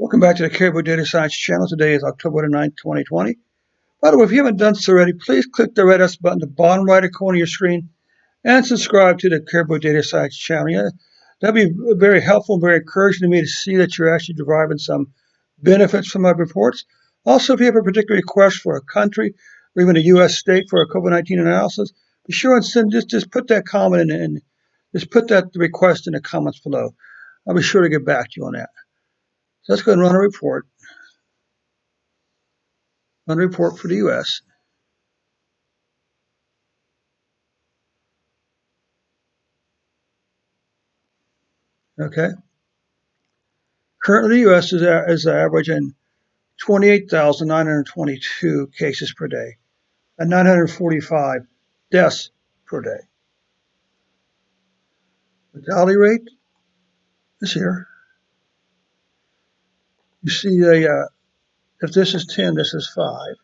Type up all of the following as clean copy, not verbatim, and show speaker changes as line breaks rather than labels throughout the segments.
Welcome back to the Caribou Data Science channel. Today is October 9th, 2020. By the way, if you haven't done so already, please click the red S button at the bottom right corner of your screen and subscribe to the Caribou Data Science channel. Yeah, that'd be very helpful, very encouraging to me to see that you're actually deriving some benefits from my reports. Also, if you have a particular request for a country or even a U.S. state for a COVID-19 analysis, be sure and just put that comment in and just put that request in the comments below. I'll be sure to get back to you on that. So let's go ahead and run a report. Run a report for the U.S. Okay. Currently, the U.S. is averaging 28,922 cases per day and 945 deaths per day. Mortality rate is here. You see, if this is 10, this is 5.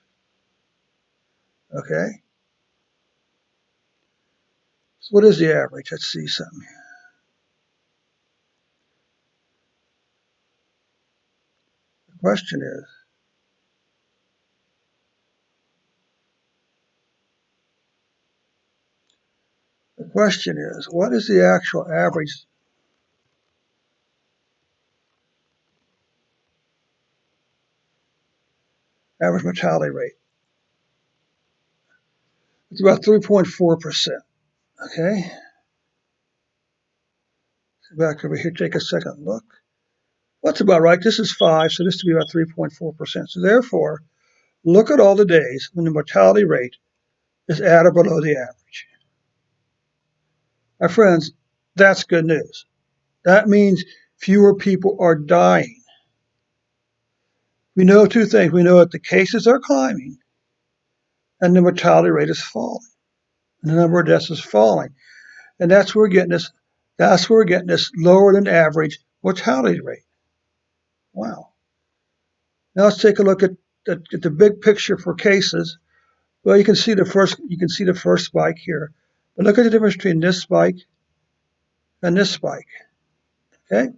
Okay. So what is the average? Let's see something. The question is, what is the actual average mortality rate? It's about 3.4%. Okay. Back over here, take a second look. That's about right. This is 5, so this to be about 3.4%. So therefore, look at all the days when the mortality rate is at or below the average. My friends, that's good news. That means fewer people are dying. We know two things. We know that the cases are climbing and the mortality rate is falling. And the number of deaths is falling. And that's where we're getting this lower than average mortality rate. Wow. Now let's take a look at the big picture for cases. Well, you can see the first spike here. But look at the difference between this spike and this spike. Okay?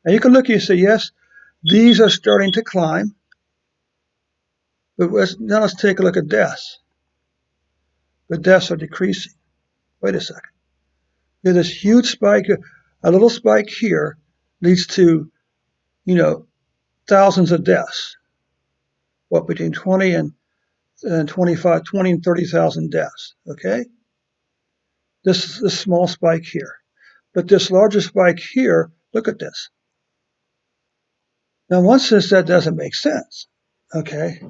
And you can look and you say, yes, these are starting to climb. But now let's take a look at deaths. The deaths are decreasing. Wait a second. There's this huge spike, a little spike here leads to, thousands of deaths. What, between 20 and 25, 20 and 30,000 deaths. Okay? This small spike here. But this larger spike here, look at this. Now, one says that doesn't make sense. Okay?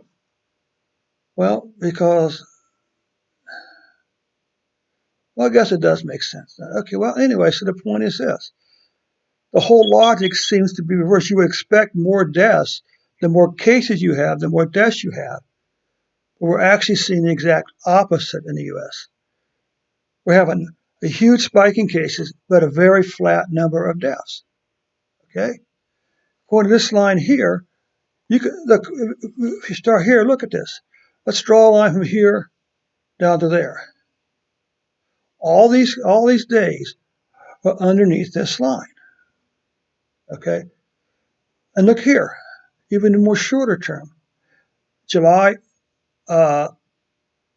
Well, I guess it does make sense. Okay, well, anyway, so the point is this. The whole logic seems to be reversed. You would expect more deaths. The more cases you have, the more deaths you have. But we're actually seeing the exact opposite in the U.S. We're having a huge spike in cases, but a very flat number of deaths. Okay? According to this line here, you can look, if you start here, look at this. Let's draw a line from here down to there. All these days are underneath this line. Okay? And look here, even in more shorter term. July,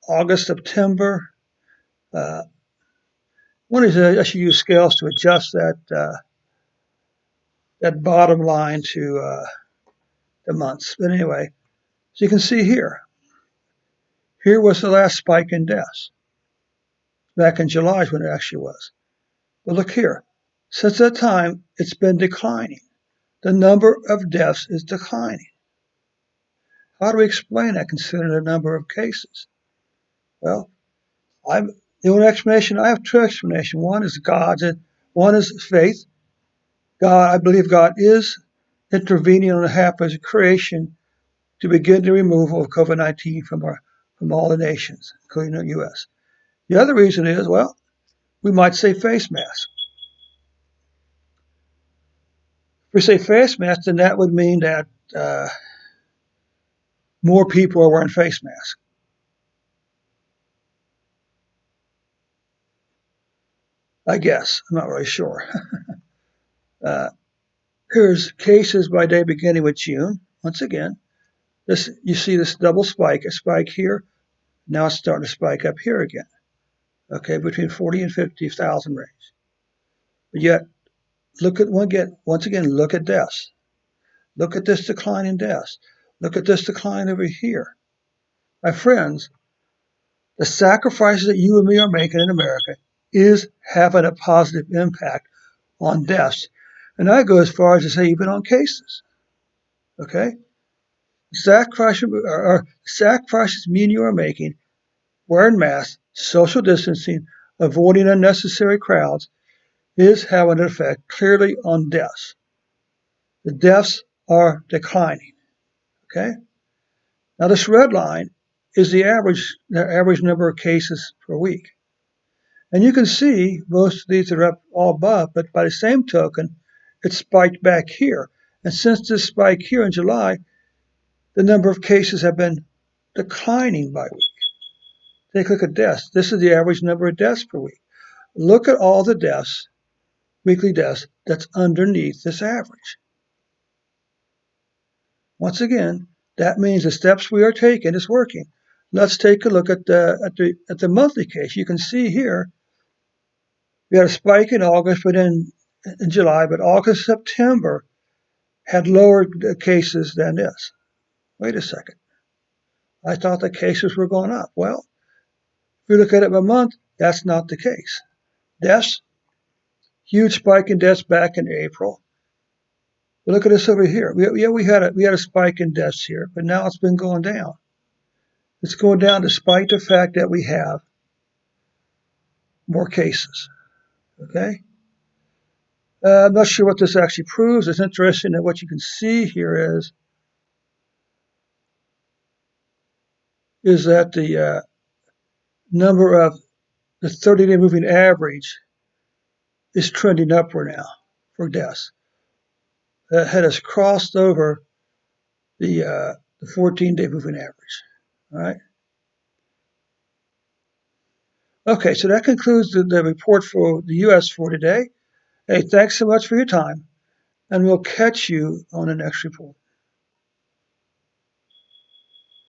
August, September. One is I should use scales to adjust that bottom line to the months. But anyway, so you can see here. Here was the last spike in deaths. Back in July is when it actually was. But look here. Since that time, it's been declining. The number of deaths is declining. How do we explain that considering the number of cases? Well, the only explanation, I have two explanations. One is God's, and one is faith. I believe God is intervening on behalf of His creation to begin the removal of COVID-19 from all the nations, including the U.S. The other reason is, well, we might say face masks. If we say face masks, then that would mean that more people are wearing face masks. I guess. I'm not really sure. Here's cases by day beginning with June. Once again, you see this double spike, a spike here. Now it's starting to spike up here again. Okay, between 40 and 50,000 range. But yet, once again, look at deaths. Look at this decline in deaths. Look at this decline over here. My friends, the sacrifices that you and me are making in America is having a positive impact on deaths. And I go as far as to say even on cases. Okay? Sacrifices me and you are making, wearing masks, social distancing, avoiding unnecessary crowds, is having an effect clearly on deaths. The deaths are declining. Okay? Now this red line is the average number of cases per week. And you can see most of these are up all above, but by the same token, it spiked back here. And since this spike here in July, the number of cases have been declining by week. Take a look at deaths. This is the average number of deaths per week. Look at all the deaths, weekly deaths, that's underneath this average. Once again, that means the steps we are taking is working. Let's take a look at the monthly case. You can see here we had a spike in August, but in July, but August, September had lower cases than this. Wait a second. I thought the cases were going up. Well, if we look at it by month, that's not the case. Deaths, huge spike in deaths back in April. But look at this over here. We had a spike in deaths here, but now it's been going down. It's going down despite the fact that we have more cases. Okay? I'm not sure what this actually proves. It's interesting that what you can see here is that the number of the 30-day moving average is trending upward now for deaths. That has crossed over the 14-day moving average. All right. Okay, so that concludes the report for the U.S. for today. Hey, thanks so much for your time, and we'll catch you on the next report.